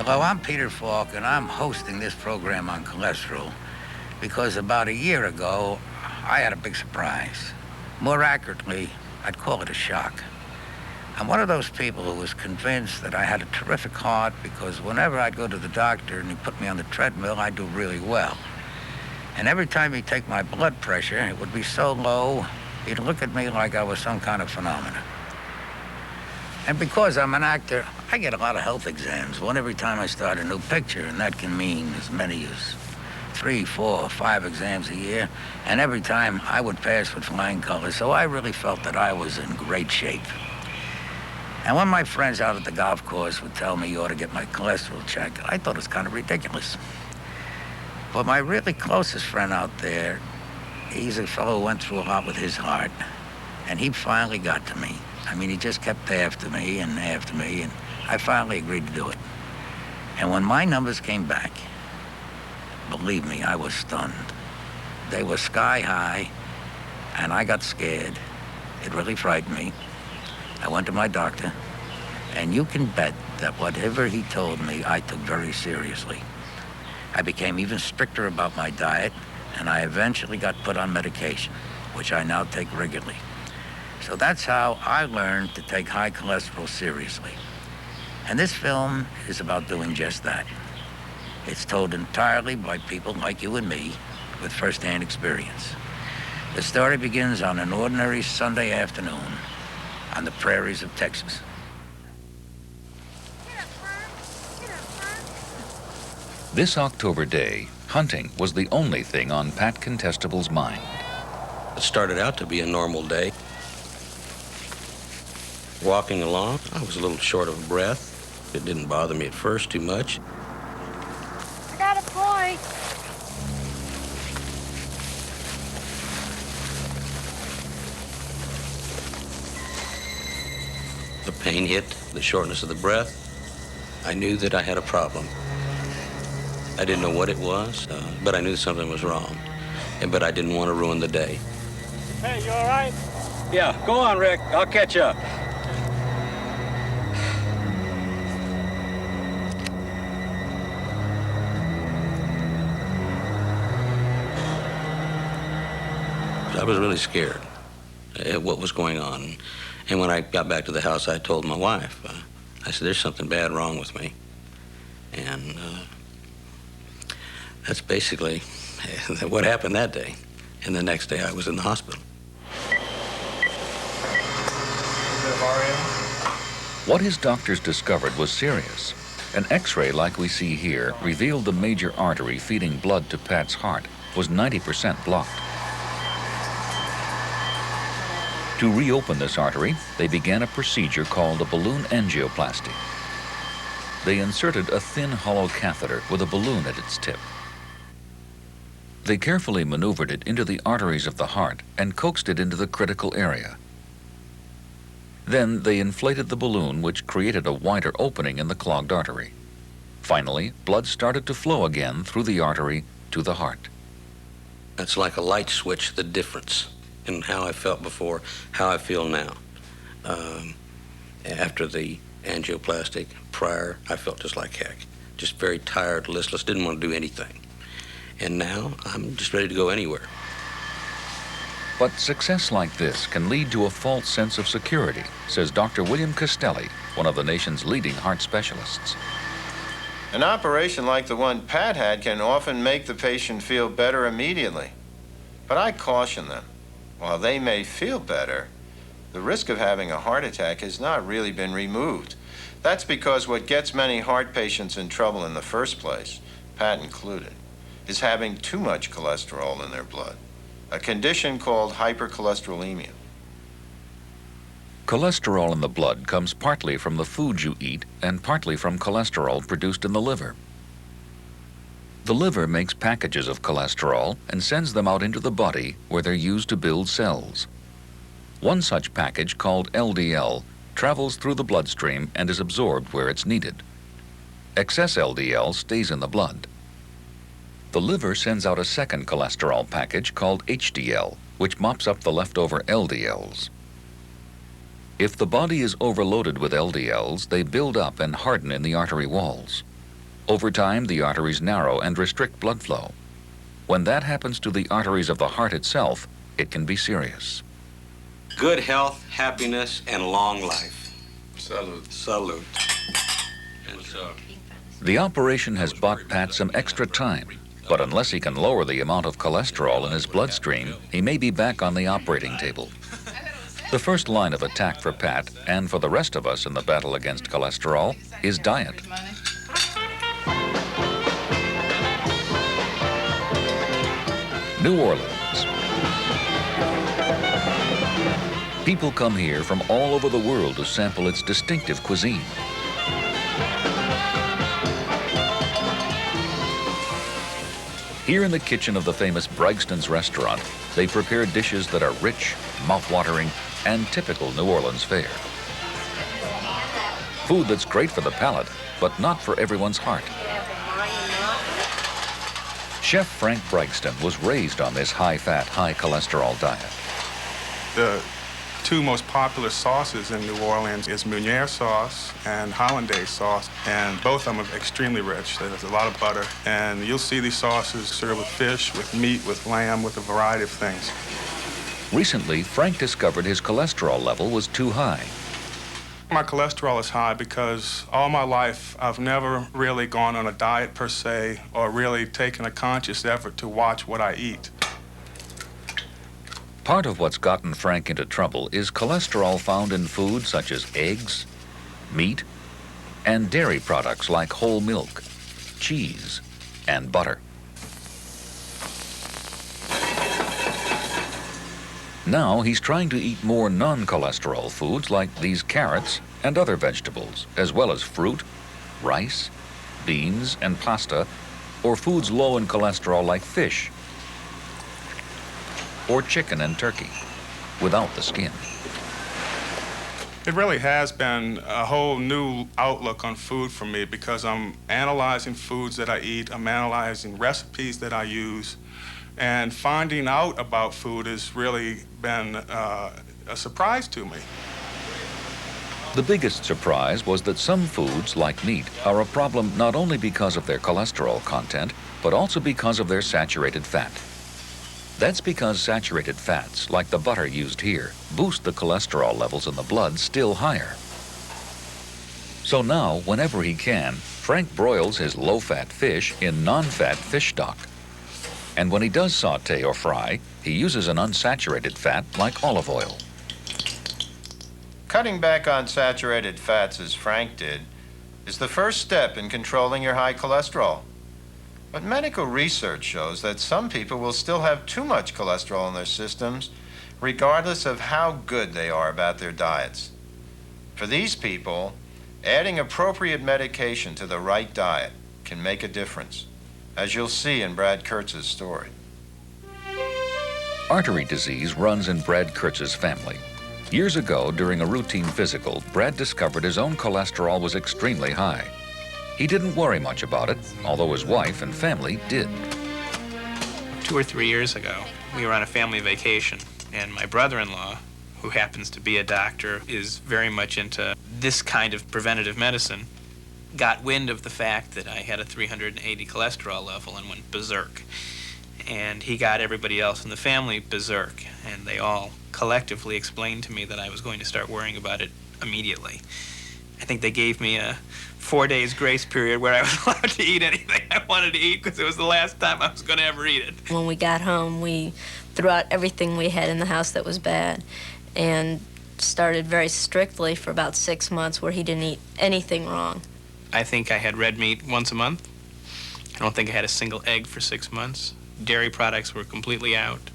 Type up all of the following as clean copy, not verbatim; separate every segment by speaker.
Speaker 1: Hello, I'm Peter Falk, and I'm hosting this program on cholesterol because about a year ago, I had a big surprise. More accurately, I'd call it a shock. I'm one of those people who was convinced that I had a terrific heart because whenever I'd go to the doctor and he put me on the treadmill, I'd do really well. And every time he'd take my blood pressure, it would be so low, he'd look at me like I was some kind of phenomenon. And because I'm an actor, I get a lot of health exams, one every time I start a new picture, and that can mean as many as 3, 4, 5 exams a year, and every time I would pass with flying colors, so I really felt that I was in great shape. And when my friends out at the golf course would tell me you ought to get my cholesterol checked, I thought it was kind of ridiculous. But my really closest friend out there, he's a fellow who went through a lot with his heart, and he finally got to me. I mean, he just kept after me, and I finally agreed to do it. And when my numbers came back, believe me, I was stunned. They were sky high, and I got scared. It really frightened me. I went to my doctor, and you can bet that whatever he told me, I took very seriously. I became even stricter about my diet, and I eventually got put on medication, which I now take regularly. So that's how I learned to take high cholesterol seriously. And this film is about doing just that. It's told entirely by people like you and me with first-hand experience. The story begins on an ordinary Sunday afternoon on the prairies of Texas.
Speaker 2: This October day, hunting was the only thing on Pat Contestable's mind.
Speaker 3: It started out to be a normal day. Walking along, I was a little short of breath. It didn't bother me at first too much.
Speaker 4: I got a point.
Speaker 3: The pain hit, the shortness of the breath. I knew that I had a problem. I didn't know what it was, but I knew something was wrong. But I didn't want to ruin the day.
Speaker 5: Hey, you all right?
Speaker 6: Yeah, go on, Rick. I'll catch up.
Speaker 3: I was really scared at what was going on. And when I got back to the house, I told my wife, I said, there's something bad wrong with me. And that's basically what happened that day. And the next day I was in the hospital.
Speaker 2: What his doctors discovered was serious. An X-ray like we see here revealed the major artery feeding blood to Pat's heart was 90% blocked. To reopen this artery, they began a procedure called a balloon angioplasty. They inserted a thin hollow catheter with a balloon at its tip. They carefully maneuvered it into the arteries of the heart and coaxed it into the critical area. Then they inflated the balloon, which created a wider opening in the clogged artery. Finally, blood started to flow again through the artery to the heart.
Speaker 3: It's like a light switch, the difference in how I felt before, how I feel now. After the angioplastic, prior, I felt just like heck. Just very tired, listless, didn't want to do anything. And now, I'm just ready to go anywhere.
Speaker 2: But success like this can lead to a false sense of security, says Dr. William Castelli, one of the nation's leading heart specialists.
Speaker 7: An operation like the one Pat had can often make the patient feel better immediately. But I caution them. While they may feel better, the risk of having a heart attack has not really been removed. That's because what gets many heart patients in trouble in the first place, Pat included, is having too much cholesterol in their blood, a condition called hypercholesterolemia.
Speaker 2: Cholesterol in the blood comes partly from the foods you eat and partly from cholesterol produced in the liver. The liver makes packages of cholesterol and sends them out into the body where they're used to build cells. One such package, called LDL, travels through the bloodstream and is absorbed where it's needed. Excess LDL stays in the blood. The liver sends out a second cholesterol package called HDL, which mops up the leftover LDLs. If the body is overloaded with LDLs, they build up and harden in the artery walls. Over time, the arteries narrow and restrict blood flow. When that happens to the arteries of the heart itself, it can be serious.
Speaker 3: Good health, happiness, and long life.
Speaker 7: Salute.
Speaker 3: Salute.
Speaker 2: The operation has bought Pat some extra time, but unless he can lower the amount of cholesterol in his bloodstream, he may be back on the operating table. The first line of attack for Pat, and for the rest of us in the battle against cholesterol, is diet. New Orleans. People come here from all over the world to sample its distinctive cuisine. Here in the kitchen of the famous Bragston's restaurant, they prepare dishes that are rich, mouth-watering, and typical New Orleans fare. Food that's great for the palate, but not for everyone's heart. Chef Frank Bragston was raised on this high-fat, high-cholesterol diet.
Speaker 8: The two most popular sauces in New Orleans is Meunier sauce and Hollandaise sauce, and both of them are extremely rich. There's a lot of butter, and you'll see these sauces served with fish, with meat, with lamb, with a variety of things.
Speaker 2: Recently, Frank discovered his cholesterol level was too high.
Speaker 8: My cholesterol is high because all my life I've never really gone on a diet per se or really taken a conscious effort to watch what I eat.
Speaker 2: Part of what's gotten Frank into trouble is cholesterol found in foods such as eggs, meat, and dairy products like whole milk, cheese, and butter. Now he's trying to eat more non-cholesterol foods like these carrots and other vegetables, as well as fruit, rice, beans, and pasta, or foods low in cholesterol like fish, or chicken and turkey, without the skin.
Speaker 8: It really has been a whole new outlook on food for me because I'm analyzing foods that I eat, I'm analyzing recipes that I use, and finding out about food has really been a surprise to me.
Speaker 2: The biggest surprise was that some foods, like meat, are a problem not only because of their cholesterol content, but also because of their saturated fat. That's because saturated fats, like the butter used here, boost the cholesterol levels in the blood still higher. So now, whenever he can, Frank broils his low-fat fish in non-fat fish stock. And when he does saute or fry, he uses an unsaturated fat like olive oil.
Speaker 7: Cutting back on saturated fats, as Frank did, is the first step in controlling your high cholesterol. But medical research shows that some people will still have too much cholesterol in their systems, regardless of how good they are about their diets. For these people, adding appropriate medication to the right diet can make a difference, as you'll see in Brad Kurtz's story.
Speaker 2: Artery disease runs in Brad Kurtz's family. Years ago, during a routine physical, Brad discovered his own cholesterol was extremely high. He didn't worry much about it, although his wife and family did.
Speaker 9: 2 or 3 years ago, we were on a family vacation, and my brother-in-law, who happens to be a doctor, is very much into this kind of preventative medicine, got wind of the fact that I had a 380 cholesterol level and went berserk. And he got everybody else in the family berserk, and they all collectively explained to me that I was going to start worrying about it immediately. I think they gave me a 4 days grace period where I was allowed to eat anything I wanted to eat because it was the last time I was going to ever eat it.
Speaker 10: When we got home, we threw out everything we had in the house that was bad and started very strictly for about 6 months where he didn't eat anything wrong.
Speaker 9: I think I had red meat once a month. I don't think I had a single egg for 6 months. Dairy products were completely out.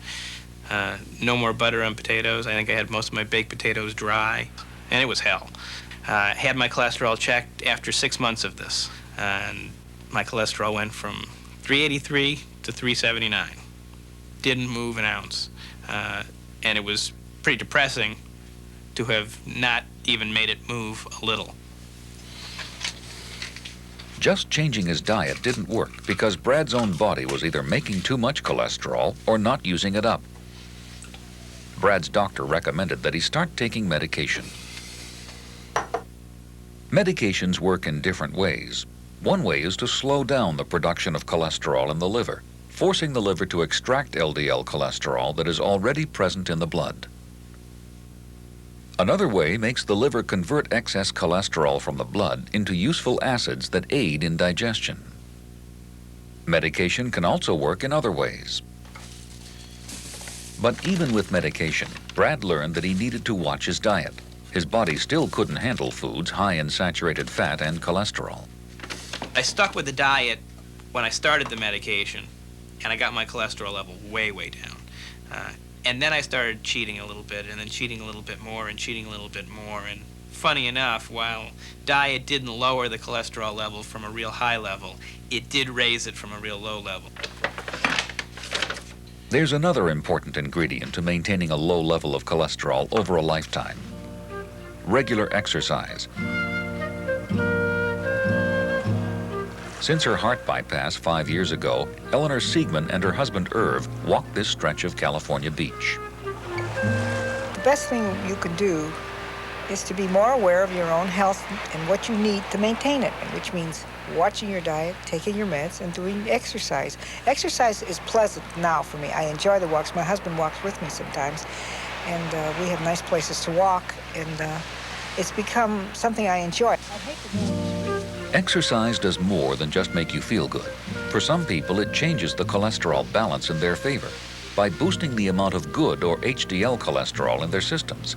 Speaker 9: No more butter on potatoes. I think I had most of my baked potatoes dry, and it was hell. Had my cholesterol checked after 6 months of this, and my cholesterol went from 383 to 379. Didn't move an ounce, and it was pretty depressing to have not even made it move a little.
Speaker 2: Just changing his diet didn't work because Brad's own body was either making too much cholesterol or not using it up. Brad's doctor recommended that he start taking medication. Medications work in different ways. One way is to slow down the production of cholesterol in the liver, forcing the liver to extract LDL cholesterol that is already present in the blood. Another way makes the liver convert excess cholesterol from the blood into useful acids that aid in digestion. Medication can also work in other ways. But even with medication, Brad learned that he needed to watch his diet. His body still couldn't handle foods high in saturated fat and cholesterol.
Speaker 9: I stuck with the diet when I started the medication, and I got my cholesterol level way, way down. And then I started cheating a little bit, and then cheating a little bit more, and cheating a little bit more. And funny enough, while diet didn't lower the cholesterol level from a real high level, it did raise it from a real low level.
Speaker 2: There's another important ingredient to maintaining a low level of cholesterol over a lifetime: regular exercise. Since her heart bypass 5 years ago, Eleanor Siegman and her husband Irv walked this stretch of California beach.
Speaker 11: The best thing you can do is to be more aware of your own health and what you need to maintain it, which means watching your diet, taking your meds, and doing exercise. Exercise is pleasant now for me. I enjoy the walks. My husband walks with me sometimes, and we have nice places to walk, and it's become something I enjoy.
Speaker 2: Exercise does more than just make you feel good. For some people, it changes the cholesterol balance in their favor by boosting the amount of good or HDL cholesterol in their systems.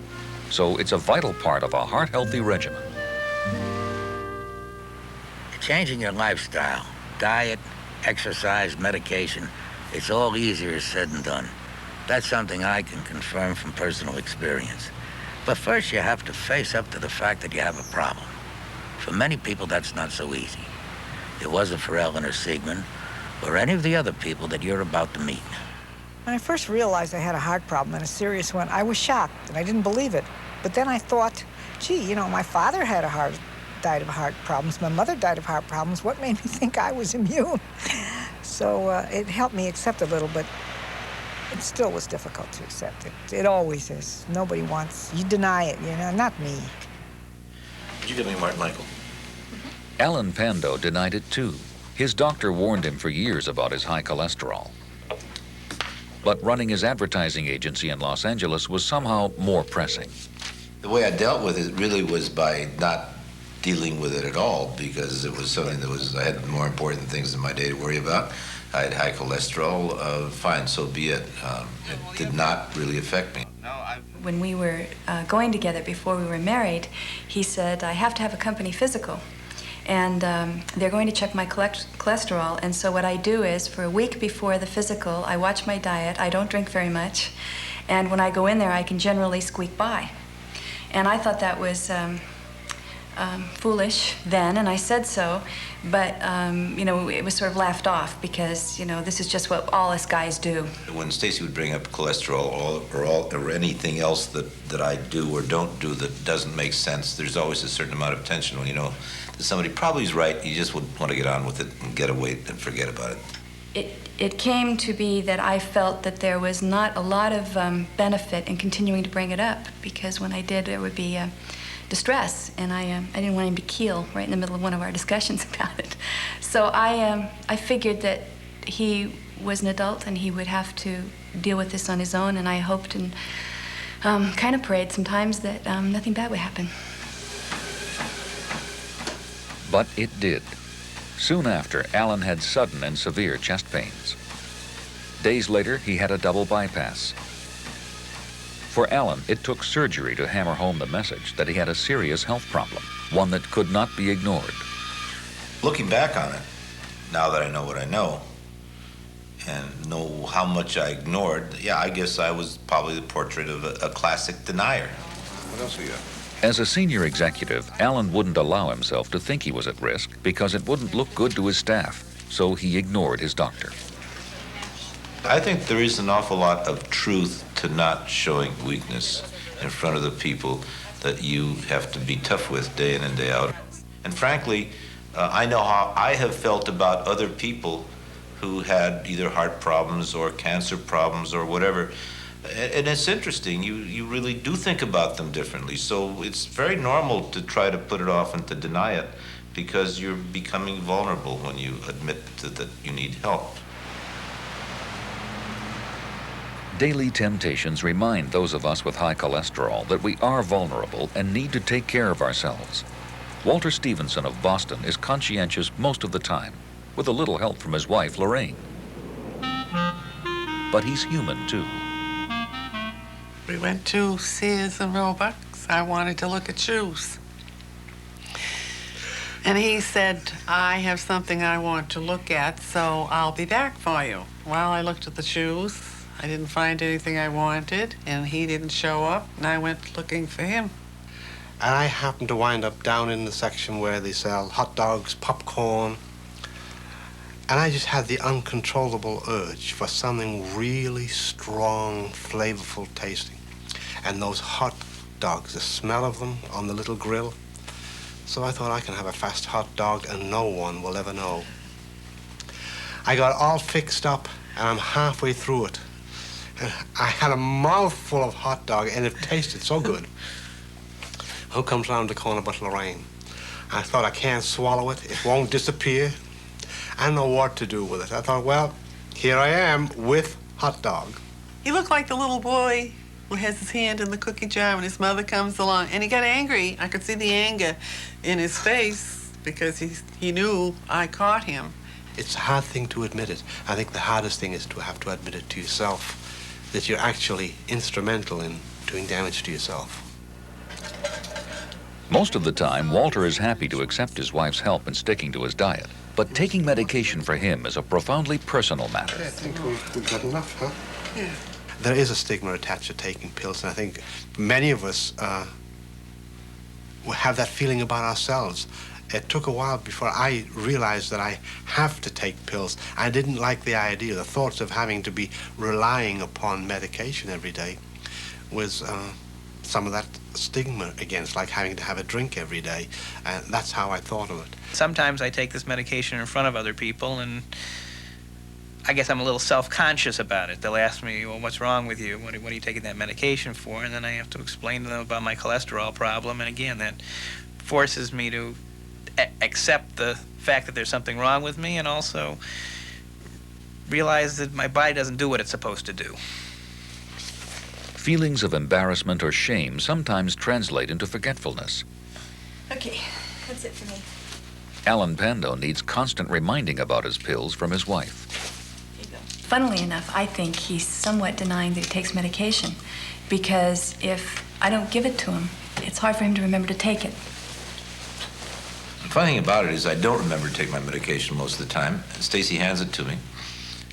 Speaker 2: So it's a vital part of a heart-healthy regimen.
Speaker 1: Changing your lifestyle, diet, exercise, medication, it's all easier said than done. That's something I can confirm from personal experience. But first you have to face up to the fact that you have a problem. For many people, that's not so easy. It wasn't for Eleanor Siegman or any of the other people that you're about to meet.
Speaker 11: When I first realized I had a heart problem, and a serious one, I was shocked, and I didn't believe it. But then I thought, gee, you know, my father died of heart problems. My mother died of heart problems. What made me think I was immune? So it helped me accept a little, but it still was difficult to accept. It always is. Nobody wants, you deny it, you know, not me.
Speaker 12: Did you give me Martin Michael?
Speaker 2: Alan Pando denied it too. His doctor warned him for years about his high cholesterol. But running his advertising agency in Los Angeles was somehow more pressing.
Speaker 12: The way I dealt with it really was by not dealing with it at all, because it was something I had more important things in my day to worry about. I had high cholesterol, fine, so be it. It did not really affect me.
Speaker 13: When we were going together before we were married, he said, I have to have a company physical. And they're going to check my cholesterol. And so what I do is, for a week before the physical, I watch my diet. I don't drink very much. And when I go in there, I can generally squeak by. And I thought that was foolish then, and I said so. But, you know, it was sort of laughed off because, you know, this is just what all us guys do. When
Speaker 12: Stacy would bring up cholesterol or anything else that I do or don't do that doesn't make sense, there's always a certain amount of tension when you know that somebody probably is right. You just would want to get on with it and get away and forget about it.
Speaker 13: It came to be that I felt that there was not a lot of benefit in continuing to bring it up, because when I did, there would be distress, and I didn't want him to keel right in the middle of one of our discussions about it. So I figured that he was an adult and he would have to deal with this on his own, and I hoped and kind of prayed sometimes that nothing bad would happen.
Speaker 2: But it did. Soon after, Alan had sudden and severe chest pains. Days later, he had a double bypass. For Alan, it took surgery to hammer home the message that he had a serious health problem, one that could not be ignored.
Speaker 12: Looking back on it, now that I know what I know, and know how much I ignored, yeah, I guess I was probably the portrait of a classic denier. What else we got?
Speaker 2: As a senior executive, Alan wouldn't allow himself to think he was at risk because it wouldn't look good to his staff, so he ignored his doctor.
Speaker 12: I think there is an awful lot of truth to not showing weakness in front of the people that you have to be tough with day in and day out. And frankly, I know how I have felt about other people who had either heart problems or cancer problems or whatever. And it's interesting, you really do think about them differently. So it's very normal to try to put it off and to deny it. because you're becoming vulnerable when you admit that you need help.
Speaker 2: Daily temptations remind those of us with high cholesterol that we are vulnerable and need to take care of ourselves. Walter Stevenson of Boston is conscientious most of the time, with a little help from his wife, Lorraine. But he's human, too.
Speaker 14: We went to Sears and Roebuck's. I wanted to look at shoes. And he said, I have something I want to look at, so I'll be back for you. Well, I looked at the shoes. I didn't find anything I wanted, and he didn't show up, and I went looking for him.
Speaker 15: And I happened to wind up down in the section where they sell hot dogs, popcorn, and I just had the uncontrollable urge for something really strong, flavorful tasting. And those hot dogs, the smell of them on the little grill. So I thought I can have a fast hot dog and no one will ever know. I got all fixed up and I'm halfway through it. And I had a mouthful of hot dog and it tasted so good. Who comes round the corner but Lorraine? I thought, I can't swallow it. It won't disappear. I don't know what to do with it. I thought, well, here I am with hot dog.
Speaker 14: He looked like the little boy who has his hand in the cookie jar when his mother comes along. And he got angry. I could see the anger in his face because he knew I caught him.
Speaker 15: It's a hard thing to admit it. I think the hardest thing is to have to admit it to yourself, that you're actually instrumental in doing damage to yourself.
Speaker 2: Most of the time, Walter is happy to accept his wife's help in sticking to his diet. But taking medication for him is a profoundly personal matter.
Speaker 15: I think we've got enough, huh? Yeah. There is a stigma attached to taking pills, and I think many of us have that feeling about ourselves. It took a while before I realized that I have to take pills. I didn't like the idea, the thoughts of having to be relying upon medication every day was some of that stigma against, like having to have a drink every day. And that's how I thought of it.
Speaker 9: Sometimes I take this medication in front of other people, and I guess I'm a little self-conscious about it. They'll ask me, well, what's wrong with you? What are you taking that medication for? And then I have to explain to them about my cholesterol problem. And again, that forces me to accept the fact that there's something wrong with me and also realize that my body doesn't do what it's supposed to do.
Speaker 2: Feelings of embarrassment or shame sometimes translate into forgetfulness.
Speaker 13: Okay, that's it for me.
Speaker 2: Alan Pando needs constant reminding about his pills from his wife.
Speaker 13: Funnily enough, I think he's somewhat denying that he takes medication, because if I don't give it to him, it's hard for him to remember to take it.
Speaker 12: The funny thing about it is I don't remember to take my medication most of the time. Stacy hands it to me.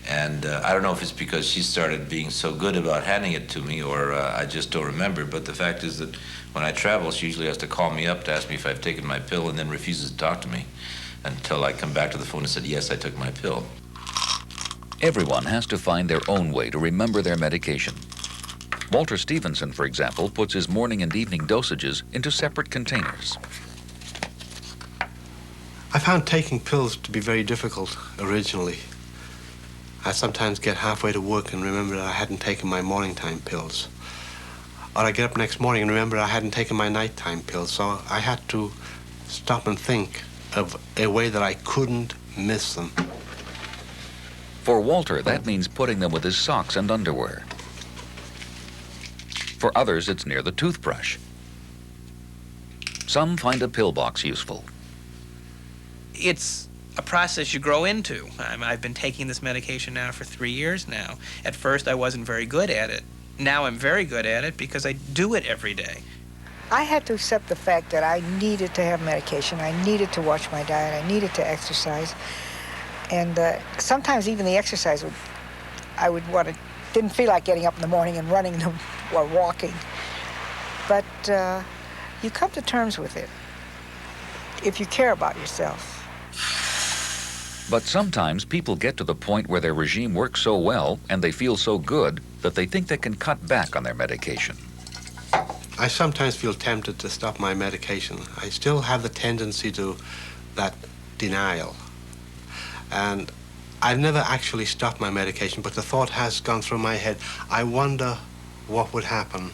Speaker 12: And I don't know if it's because she started being so good about handing it to me or I just don't remember, but the fact is that when I travel, she usually has to call me up to ask me if I've taken my pill and then refuses to talk to me until I come back to the phone and said, yes, I took my pill.
Speaker 2: Everyone has to find their own way to remember their medication. Walter Stevenson, for example, puts his morning and evening dosages into separate containers.
Speaker 15: I found taking pills to be very difficult originally. I sometimes get halfway to work and remember that I hadn't taken my morning time pills. Or I get up next morning and remember I hadn't taken my nighttime pills. So I had to stop and think of a way that I couldn't miss them.
Speaker 2: For Walter, that means putting them with his socks and underwear. For others, it's near the toothbrush. Some find a pill box useful.
Speaker 9: It's a process you grow into. I've been taking this medication now for 3 years now. At first, I wasn't very good at it. Now I'm very good at it because I do it every day.
Speaker 11: I had to accept the fact that I needed to have medication. I needed to watch my diet. I needed to exercise. And sometimes even the exercise didn't feel like getting up in the morning and running or walking. But you come to terms with it if you care about yourself.
Speaker 2: But sometimes people get to the point where their regime works so well and they feel so good that they think they can cut back on their medication.
Speaker 15: I sometimes feel tempted to stop my medication. I still have the tendency to that denial. And I've never actually stopped my medication, but the thought has gone through my head, I wonder what would happen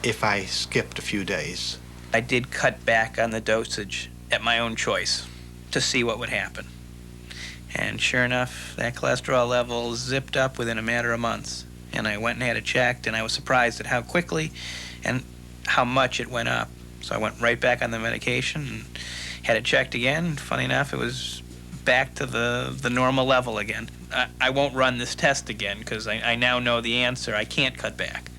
Speaker 15: if I skipped a few days.
Speaker 9: I did cut back on the dosage at my own choice to see what would happen. And sure enough, that cholesterol level zipped up within a matter of months. And I went and had it checked, and I was surprised at how quickly and how much it went up. So I went right back on the medication and had it checked again. Funny enough, it was back to the normal level again. I won't run this test again because I now know the answer. I can't cut back.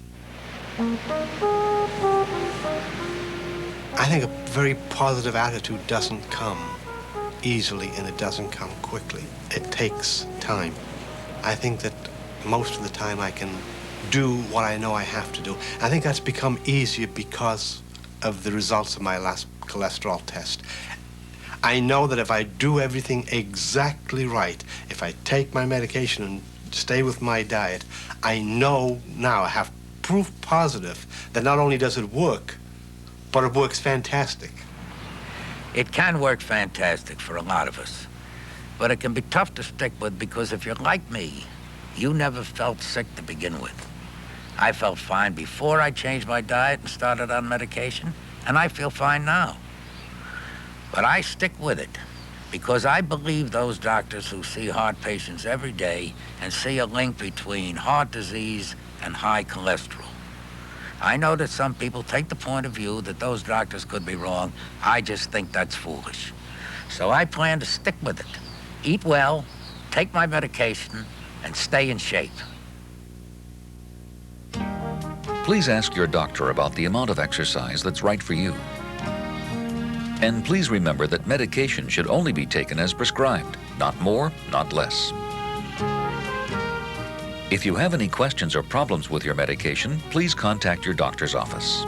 Speaker 15: I think a very positive attitude doesn't come easily and it doesn't come quickly. It takes time. I think that most of the time I can do what I know I have to do. I think that's become easier because of the results of my last cholesterol test. I know that if I do everything exactly right, if I take my medication and stay with my diet, I know now, I have proof positive that not only does it work, but it works fantastic.
Speaker 1: It can work fantastic for a lot of us, but it can be tough to stick with because if you're like me, you never felt sick to begin with. I felt fine before I changed my diet and started on medication, and I feel fine now. But I stick with it because I believe those doctors who see heart patients every day and see a link between heart disease and high cholesterol. I know that some people take the point of view that those doctors could be wrong. I just think that's foolish. So I plan to stick with it. Eat well, take my medication, and stay in shape.
Speaker 2: Please ask your doctor about the amount of exercise that's right for you. And please remember that medication should only be taken as prescribed, not more, not less. If you have any questions or problems with your medication, please contact your doctor's office.